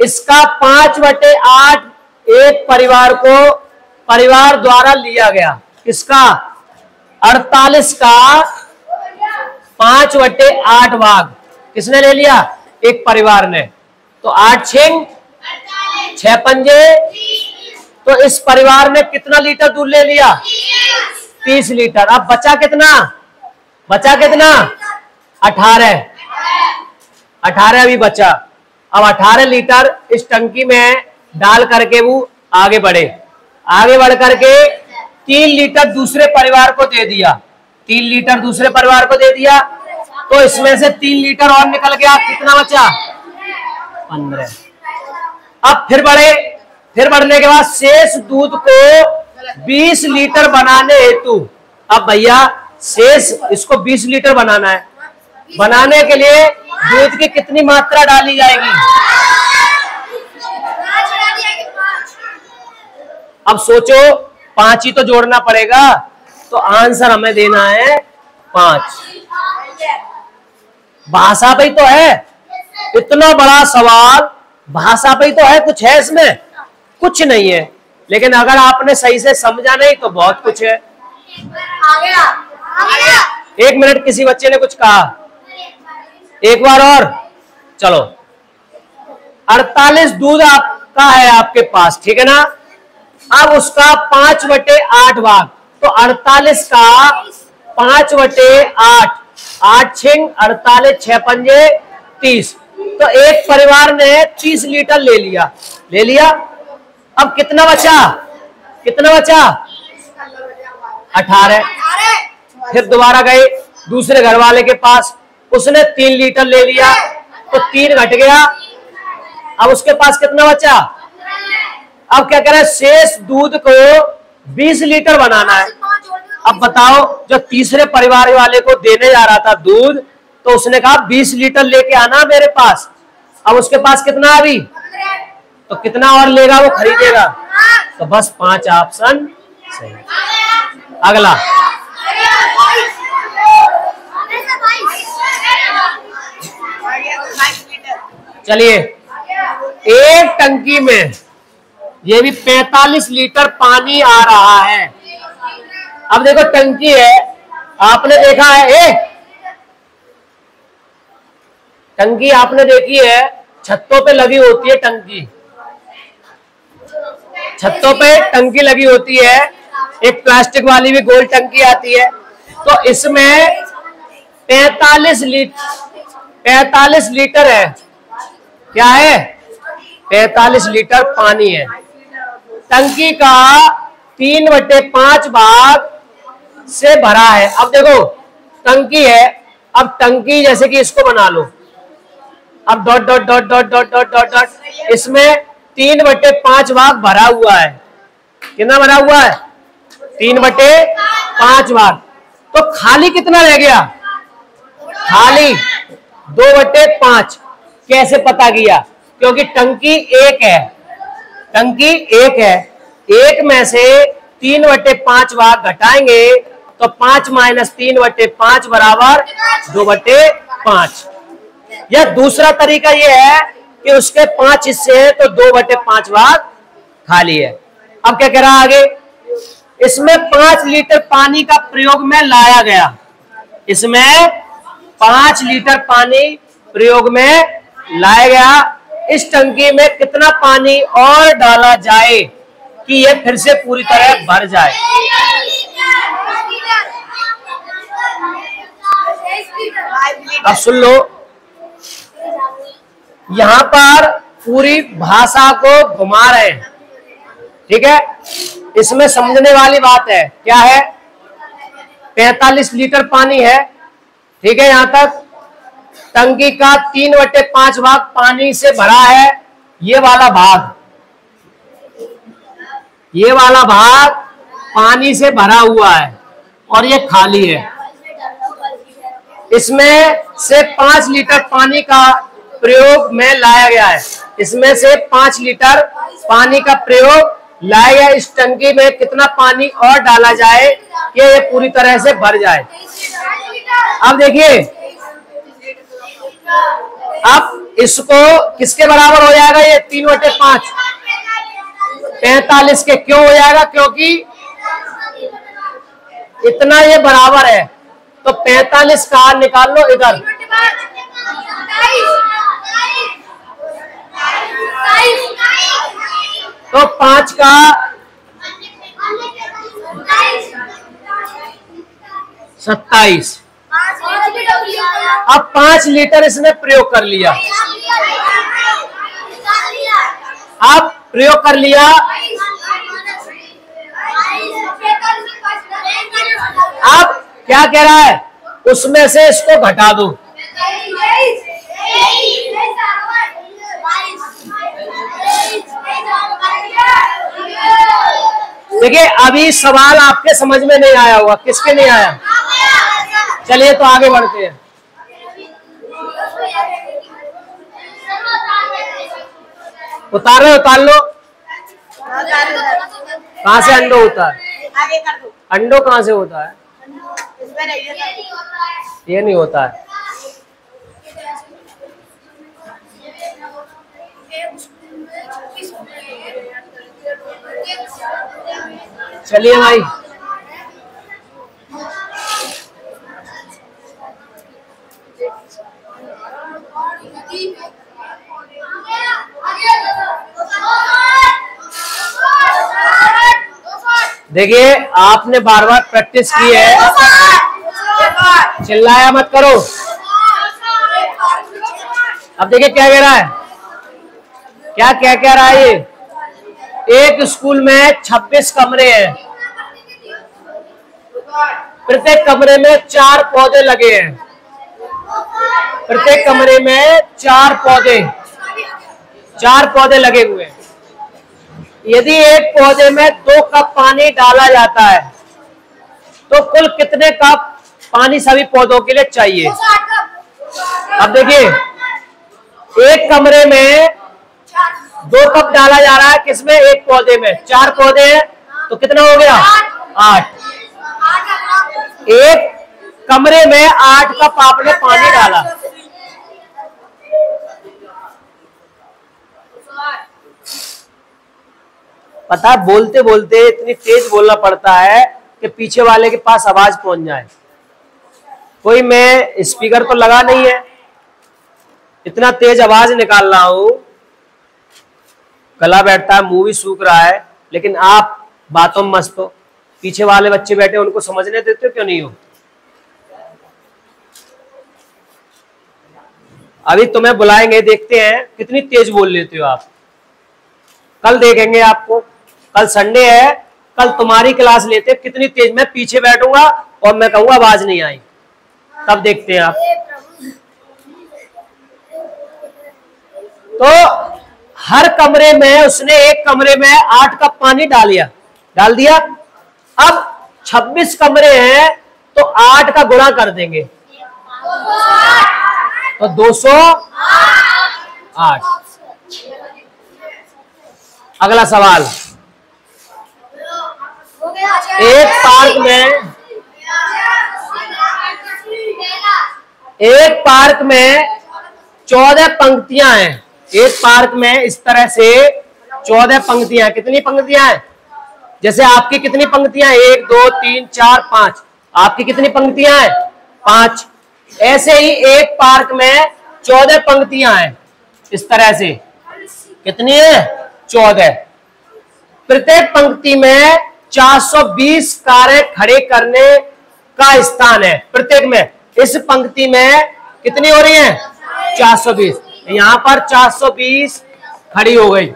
इसका 5/8 एक परिवार को परिवार द्वारा लिया गया। किसका? 48 का 5/8 भाग किसने ले लिया? एक परिवार ने। तो 8 छिंग 6 पंजे, तो इस परिवार ने कितना लीटर दूध ले लिया? 30 लीटर। अब बचा कितना? बचा कितना? 18 अभी बचा। अब 18 लीटर इस टंकी में डाल करके वो आगे बढ़े। आगे बढ़ करके 3 लीटर दूसरे परिवार को दे दिया। 3 लीटर दूसरे परिवार को दे दिया, तो इसमें से 3 लीटर और निकल गया। कितना बचा? 15। अब फिर बढ़े। फिर बढ़ने के बाद शेष दूध को 20 लीटर बनाने हेतु, अब भैया शेष इसको 20 लीटर बनाना है। बनाने के लिए दूध की कितनी मात्रा डाली जाएगी? अब सोचो, 5 ही तो जोड़ना पड़ेगा, तो आंसर हमें देना है 5। भाषा पे ही तो है, इतना बड़ा सवाल भाषा पे ही तो है। कुछ है इसमें? कुछ नहीं है। लेकिन अगर आपने सही से समझा नहीं तो बहुत कुछ है। एक मिनट, किसी बच्चे ने कुछ कहा, एक बार और। चलो, 48 दूध आपका है आपके पास, ठीक है ना? अब उसका 5/8 भाग, तो 48 का 5/8, 8 छिंग 48, 6 पंजे 30। तो एक परिवार ने 30 लीटर ले लिया। ले लिया। अब कितना बचा? कितना बचा? 18। फिर दोबारा गए दूसरे घर वाले के पास, उसने 3 लीटर ले लिया, तो 3 घट गया। अब उसके पास कितना बचा? अब क्या करें? शेष दूध को 20 लीटर बनाना है। अब बताओ, जो तीसरे परिवार वाले को देने जा रहा था दूध, तो उसने कहा 20 लीटर लेके आना मेरे पास। अब उसके पास कितना अभी? तो कितना और लेगा वो खरीदेगा? तो बस 5 ऑप्शन सही। अगला, चलिए, एक टंकी में ये भी 45 लीटर पानी आ रहा है। अब देखो टंकी है, आपने देखा है टंकी आपने देखी है, छतों पे लगी होती है टंकी, छतों पे टंकी लगी होती है, एक प्लास्टिक वाली भी गोल टंकी आती है। तो इसमें 45 लीटर है, क्या है, 45 लीटर पानी है। टंकी का 3/5 भाग से भरा है। अब देखो टंकी है, अब टंकी जैसे कि इसको बना लो, अब dot dot dot dot dot dot dot dot, इसमें 3/5 भाग भरा हुआ है। कितना भरा हुआ है? 3/5 भाग। तो खाली कितना रह गया? खाली 2/5। कैसे पता किया? क्योंकि टंकी एक है, टंकी एक है, एक में से 3/5 भाग घटाएंगे तो 5 - 3/5 बराबर 2/5। या दूसरा तरीका यह है कि उसके 5 हिस्से हैं तो 2/5 भाग खाली है। अब क्या कह रहा है आगे? इसमें 5 लीटर पानी का प्रयोग में लाया गया, इसमें 5 लीटर पानी प्रयोग में लाया गया। इस टंकी में कितना पानी और डाला जाए कि यह फिर से पूरी तरह भर जाए? अब सुन लो, यहां पर पूरी भाषा को घुमा रहे हैं, ठीक है। इसमें समझने वाली बात है, क्या है? 45 लीटर पानी है, ठीक है। यहां तक टंकी का 3/5 भाग पानी से भरा है। ये वाला भाग पानी से भरा हुआ है और ये खाली है। इसमें से 5 लीटर पानी का प्रयोग में लाया गया है, इसमें से 5 लीटर पानी का प्रयोग लाया गया। इस टंकी में कितना पानी और डाला जाए कि ये पूरी तरह से भर जाए? अब देखिए, अब इसको किसके बराबर हो जाएगा? ये 3/5 45 के क्यों हो जाएगा? क्योंकि इतना ये बराबर है, तो 45 का निकाल लो इधर, तो 5 का 27। अब 5 लीटर इसने प्रयोग कर लिया, अब प्रयोग कर लिया, अब क्या कह रहा है? उसमें से इसको घटा दो। देखिए अभी सवाल आपके समझ में नहीं आया होगा, किसके नहीं आया? चलिए तो आगे बढ़ते हैं। उतार रहे? उतार लो। कहाँ से अंडो होता है? अंडो कहाँ से होता है? ये नहीं होता है। चलिए भाई, देखिए आपने बार बार प्रैक्टिस की है, चिल्लाया मत करो। अब देखिए क्या कह रहा है, क्या क्या कह रहा है? ये एक स्कूल में 26 कमरे हैं, प्रत्येक कमरे में 4 पौधे लगे हैं, प्रत्येक कमरे में 4 पौधे लगे हुए हैं। यदि एक पौधे में 2 कप पानी डाला जाता है तो कुल कितने कप पानी सभी पौधों के लिए चाहिए? अब देखिए, एक कमरे में 2 कप डाला जा रहा है, किसमें? एक पौधे में। 4 पौधे हैं तो कितना हो गया? 8। एक कमरे में 8 कप आपने पानी डाला। पता है बोलते बोलते इतनी तेज बोलना पड़ता है कि पीछे वाले के पास आवाज पहुंच जाए। कोई मैं स्पीकर तो लगा नहीं है, इतना तेज आवाज निकाल रहा हूं, गला बैठता है, मुंह भी सूख रहा है, लेकिन आप बातों में मस्त हो। पीछे वाले बच्चे बैठे उनको समझने देते हो क्यों नहीं हो? अभी तुम्हें बुलाएंगे, देखते हैं कितनी तेज बोल लेते हो आप। कल देखेंगे आपको, कल संडे है, कल तुम्हारी क्लास लेते कितनी तेज। मैं पीछे बैठूंगा और मैं कहूंगा आवाज नहीं आई, तब देखते हैं आप। तो हर कमरे में उसने एक कमरे में 8 कप पानी डाल दिया। अब 26 कमरे हैं तो 8 का गुणा कर देंगे तो 208। अगला सवाल, एक पार्क में 14 पंक्तियां हैं। एक पार्क में इस तरह से 14 पंक्तियां। कितनी पंक्तियां हैं? जैसे आपकी कितनी पंक्तियां? 1 2 3 4 5। आपकी कितनी पंक्तियां हैं? 5। ऐसे ही एक पार्क में 14 पंक्तियां हैं इस तरह से। कितनी है? 14। प्रत्येक पंक्ति में 420 कारें खड़े करने का स्थान है। प्रत्येक में, इस पंक्ति में कितनी हो रही है? 420। यहां पर 420 खड़ी हो गई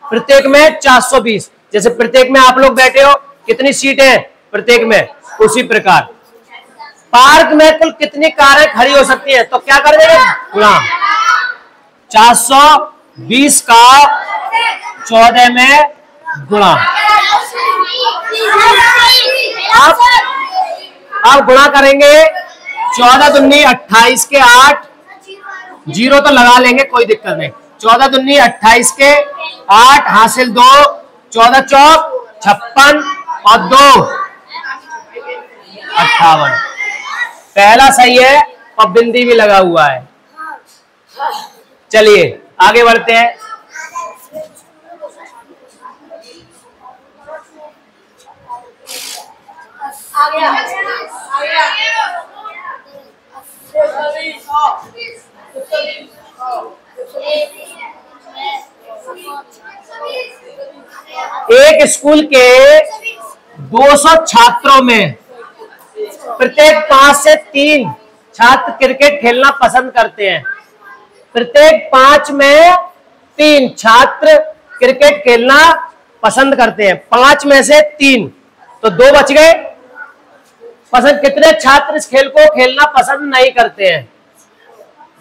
प्रत्येक में 420। जैसे प्रत्येक में आप लोग बैठे हो, कितनी सीट है प्रत्येक में? उसी प्रकार पार्क में कुल कितनी कारें खड़ी हो सकती हैं? तो क्या कर देंगे? गुणा 420 का 14 में गुणा। आप गुणा करेंगे 14 दूनी 28 के 8, जीरो तो लगा लेंगे, कोई दिक्कत नहीं। 14 दूनी 28 के 8 हासिल 2, 14 चौक 56 और 2 58। पहला सही है और बिंदी भी लगा हुआ है। चलिए आगे बढ़ते हैं। एक स्कूल के 200 छात्रों में प्रत्येक 5 से 3 छात्र क्रिकेट खेलना पसंद करते हैं। प्रत्येक 5 में 3 छात्र क्रिकेट खेलना पसंद करते हैं। 5 में से 3 तो 2 बच गए। पसंद कितने छात्र इस खेल को खेलना पसंद नहीं करते हैं?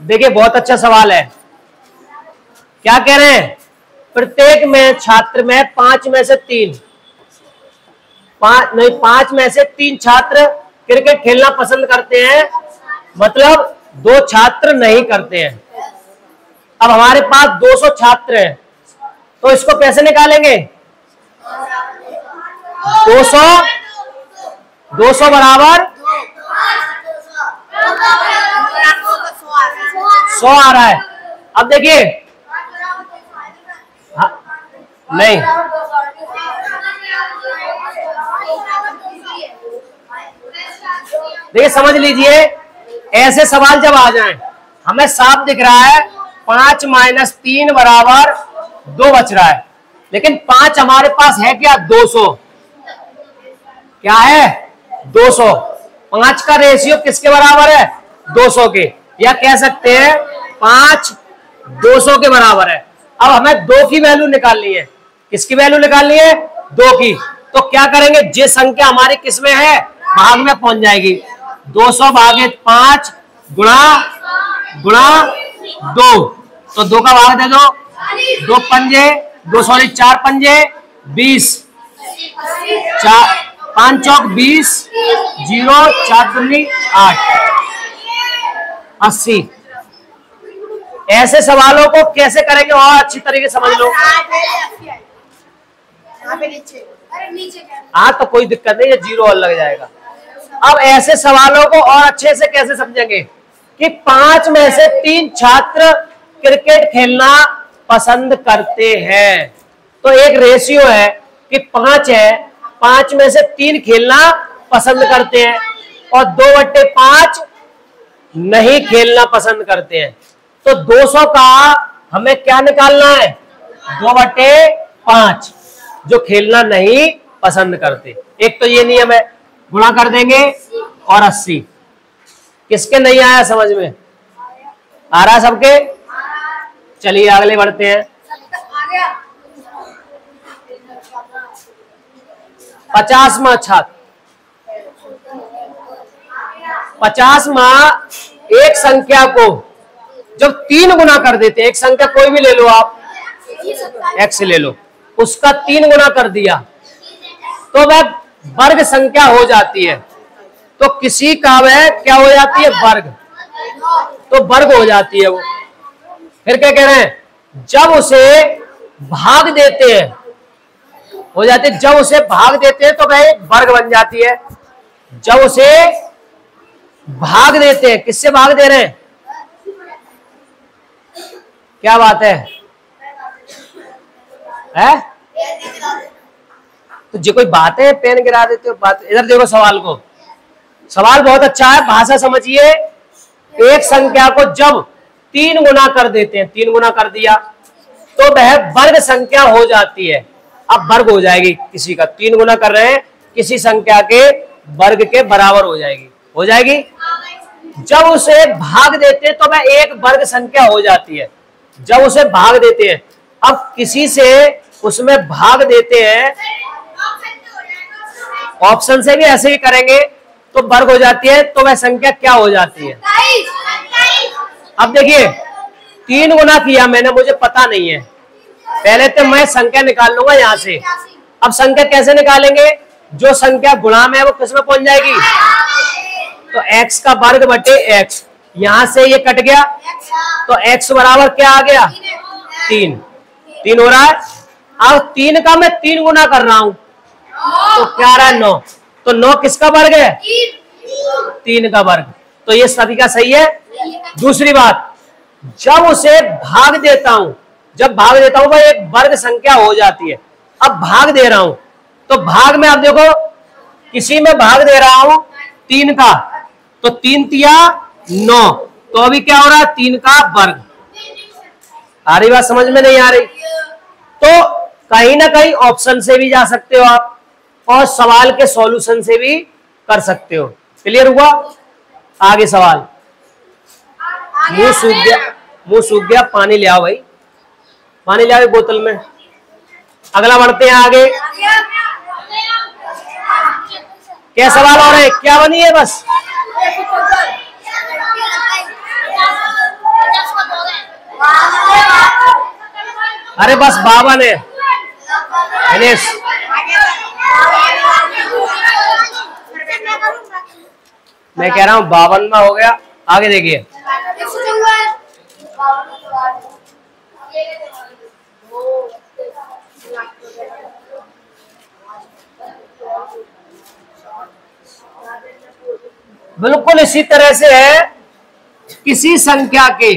देखिए बहुत अच्छा सवाल है। क्या कह रहे हैं? प्रत्येक में छात्र में 5 में से 3, 5 में से 3 छात्र क्रिकेट खेलना पसंद करते हैं, मतलब 2 छात्र नहीं करते हैं। अब हमारे पास 200 छात्र हैं तो इसको कैसे निकालेंगे? 200 बराबर 100 आ रहा है। अब देखिए, नहीं देखिए समझ लीजिए, ऐसे सवाल जब आ जाएं, हमें साफ दिख रहा है 5 माइनस 3 बराबर 2 बच रहा है, लेकिन 5 हमारे पास है क्या? 200। क्या है? 200। 5 का रेशियो किसके बराबर है? 200 के, या कह सकते हैं 5 200 के बराबर है। अब हमें 2 की वैल्यू निकालनी है। किसकी वैल्यू निकालनी है? 2 की। तो क्या करेंगे? जे संख्या हमारी किसमें है? भाग में पहुंच जाएगी। 200 भागे 5 गुणा 2, तो 2 का भाग दे दो। 2 पंजे 2 सॉरी 4 पंजे 20, 5 चौक 20, 0 4 दूनी 8, 80। ऐसे सवालों को कैसे करेंगे और अच्छी तरीके समझ लो। हाँ तो कोई दिक्कत नहीं है, 0 और लग जाएगा। अब ऐसे सवालों को और अच्छे से कैसे समझेंगे कि 5 में से 3 छात्र क्रिकेट खेलना पसंद करते हैं। तो एक रेशियो है कि 5 है, 5 में से 3 खेलना पसंद करते हैं और 2/5 नहीं खेलना पसंद करते हैं। तो 200 का हमें क्या निकालना है? 2/5 जो खेलना नहीं पसंद करते। एक तो ये नियम है, गुणा कर देंगे और 80। किसके नहीं आया समझ में? आ रहा है सबके? चलिए अगले बढ़ते हैं। 50वां छात्र, 50वां एक संख्या को जब 3 गुना कर देते हैं, एक संख्या कोई भी ले लो आप, x ले लो, उसका 3 गुना कर दिया तो वह वर्ग संख्या हो जाती है। तो किसी का वह क्या हो जाती है? वर्ग। तो वर्ग हो जाती है वो। फिर क्या कह रहे हैं? जब उसे भाग देते हैं, हो जाती है, जब उसे भाग देते हैं तो वह एक वर्ग बन जाती है। जब उसे भाग देते हैं, किससे भाग दे रहे हैं? क्या बात है? तो जो कोई बात है, पेन गिरा देते हो बात। इधर देखो सवाल को, सवाल बहुत अच्छा है, भाषा समझिए। एक संख्या को जब 3 गुना कर देते हैं, 3 गुना कर दिया तो वह वर्ग संख्या हो जाती है। अब वर्ग हो जाएगी किसी का, 3 गुना कर रहे हैं, किसी संख्या के वर्ग के बराबर हो जाएगी, हो जाएगी। जब उसे भाग देते हैं तो वह एक वर्ग संख्या हो जाती है। जब उसे भाग देते हैं, अब किसी से उसमें भाग देते हैं, ऑप्शन से भी ऐसे ही करेंगे तो वर्ग हो जाती है, तो वह संख्या क्या हो जाती है? अब देखिए 3 गुना किया मैंने, मुझे पता नहीं है, पहले तो मैं संख्या निकाल लूंगा यहां से। अब संख्या कैसे निकालेंगे? जो संख्या गुणा में है वो किस में पहुंच जाएगी? तो x का वर्ग बटे x, यहां से ये कट गया तो x बराबर क्या आ गया? 3 हो रहा है। अब 3 का मैं 3 गुना कर रहा हूं तो क्या आ रहा है? 9। तो 9 किसका वर्ग है? 3 का वर्ग। तो ये तरीका सही है। दूसरी बात, जब उसे भाग देता हूं, जब भाग देता हूं वह एक वर्ग संख्या हो जाती है। अब भाग दे रहा हूं तो भाग में आप देखो, किसी में भाग दे रहा हूं 3 का, तो 3 तिया 9, तो अभी क्या हो रहा है? 3 का वर्ग। आ रही बात समझ में? नहीं आ रही? तो कहीं ना कहीं ऑप्शन से भी जा सकते हो आप और सवाल के सॉल्यूशन से भी कर सकते हो। क्लियर हुआ? आगे सवाल। मुंह सूख गया, मुंह सूख गया, पानी ले आओ भाई, पानी ले आओ बोतल में। अगला बढ़ते हैं आगे। क्या सवाल हो रहे हैं? क्या बनी है? बस अरे बस 52 है। मैं कह रहा हूं 52वां हो गया। आगे देखिए, बिल्कुल इसी तरह से है। किसी संख्या के,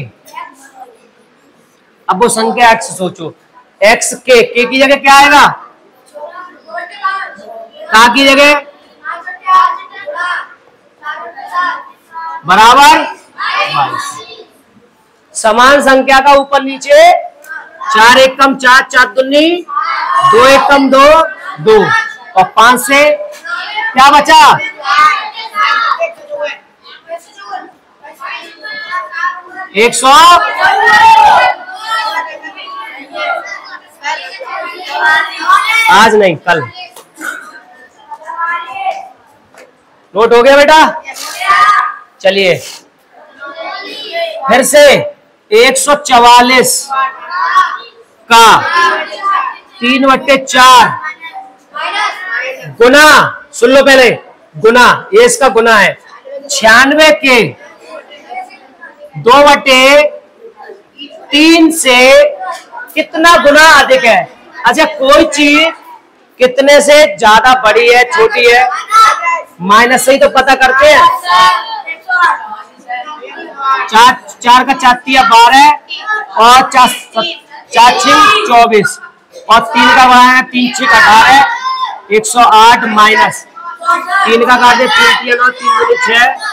अब वो संख्या x सोचो, x के की जगह क्या आएगा? का की जगह बराबर 22। समान संख्या का ऊपर नीचे 4 एकम 4, 4 दूनी 2 एकम 2, 2 और 5 से क्या बचा? 100। आज नहीं, कल। नोट हो गया बेटा? चलिए फिर से 144 का 3/4 गुना, सुन लो पहले, गुना, ये इसका गुना है 96 के 2/3 से कितना गुना अधिक है? अच्छा, कोई चीज कितने से ज्यादा बड़ी है, छोटी है, माइनस से ही तो पता करते हैं। 4 का 4 12 और 4 6 24, और 3 का बढ़ाया 3 6 18 108 माइनस 3 का काट दे 3 3 9 3 दूनी 6।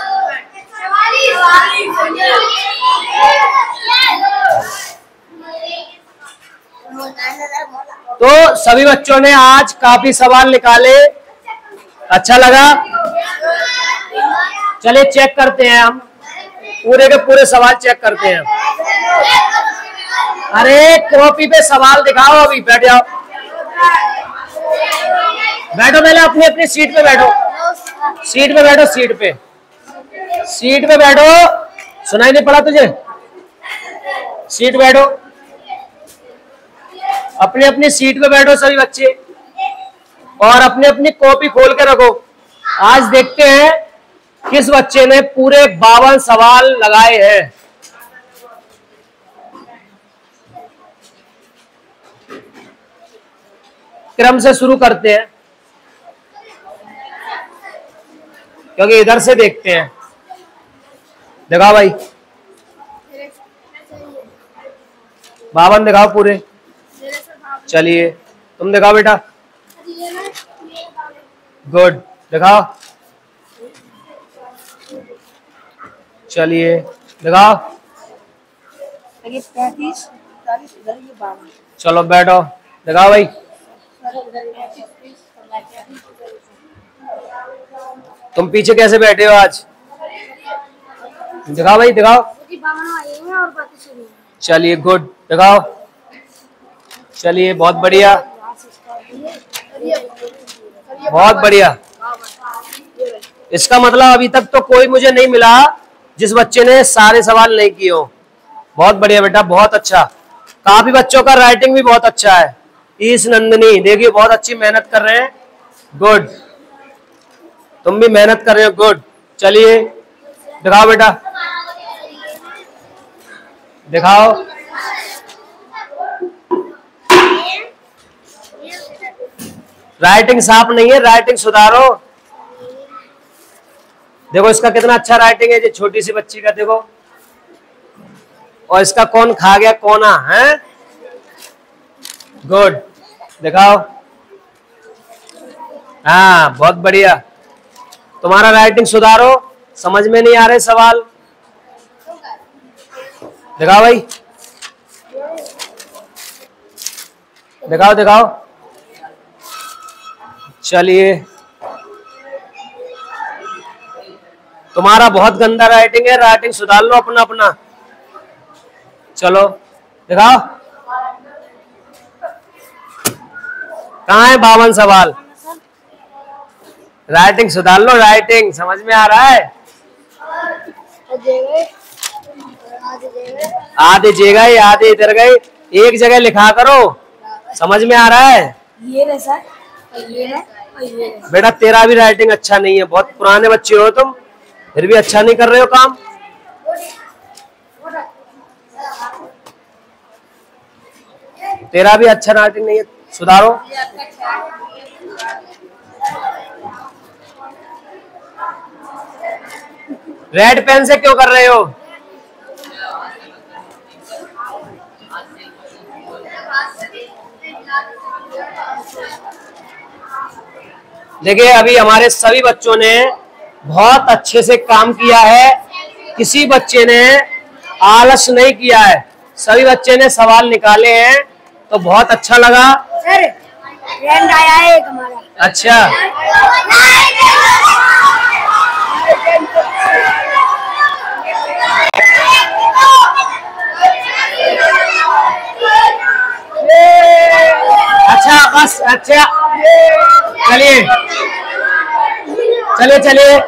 तो सभी बच्चों ने आज काफी सवाल निकाले, अच्छा लगा। चलिए चेक करते हैं, हम पूरे के पूरे सवाल चेक करते हैं। अरे कॉपी पे सवाल दिखाओ, अभी बैठ जाओ, बैठो, पहले अपनी अपनी सीट पे बैठो, सीट पे बैठो, सीट पे, सीट पे बैठो। सुनाई नहीं पड़ा तुझे? सीट बैठो, अपनी अपनी सीट पे बैठो सभी बच्चे, और अपनी अपनी कॉपी खोल के रखो। आज देखते हैं किस बच्चे ने पूरे 52 सवाल लगाए हैं। क्रम से शुरू करते हैं, क्योंकि इधर से देखते हैं। दिखाओ भाई, 52 दिखाओ पूरे। चलिए तुम दिखाओ बेटा, गुड, दिखाओ, चलिए दिखाओ। 35 40 इधर ये 52। चलो बैठो, दिखाओ भाई। तुम पीछे कैसे बैठे हो आज? दिखाओ भाई, दिखाओ। चलिए गुड, दिखाओ। चलिए बहुत बढ़िया, बहुत बढ़िया। इसका मतलब अभी तक तो कोई मुझे नहीं मिला जिस बच्चे ने सारे सवाल नहीं किए हो। बहुत बढ़िया बेटा, बहुत अच्छा। काफी बच्चों का राइटिंग भी बहुत अच्छा है। ईश नंदिनी देखिए बहुत अच्छी मेहनत कर रहे हैं, गुड। तुम भी मेहनत कर रहे हो, गुड। चलिए दिखाओ बेटा, दिखाओ। राइटिंग साफ नहीं है, राइटिंग सुधारो। देखो इसका कितना अच्छा राइटिंग है, जो छोटी सी बच्ची का देखो। और इसका कौन खा गया कोना है, गुड, दिखाओ। हाँ बहुत बढ़िया, तुम्हारा राइटिंग सुधारो। समझ में नहीं आ रहे सवाल, दिखाओ भाई, दिखाओ दिखाओ। चलिए तुम्हारा बहुत गंदा राइटिंग है, राइटिंग सुधार लो अपना अपना। चलो दिखाओ, कहाँ है 52 सवाल? राइटिंग सुधार लो, राइटिंग समझ में आ रहा है? आधे जगह आधे इधर गए, एक जगह लिखा करो, समझ में आ रहा है? ये रहे सर, ये रहे, ये रहे। बेटा तेरा भी राइटिंग अच्छा नहीं है, बहुत पुराने बच्चे हो तुम, फिर भी अच्छा नहीं कर रहे हो काम। तेरा भी अच्छा राइटिंग नहीं है, सुधारो। रेड पेन से क्यों कर रहे हो? देखिए अभी हमारे सभी बच्चों ने बहुत अच्छे से काम किया है, किसी बच्चे ने आलस नहीं किया है, सभी बच्चे ने सवाल निकाले हैं, तो बहुत अच्छा लगा। सर रैंड आया है एक हमारा। अच्छा अच्छा बस, अच्छा चलिए चलिए चलिए।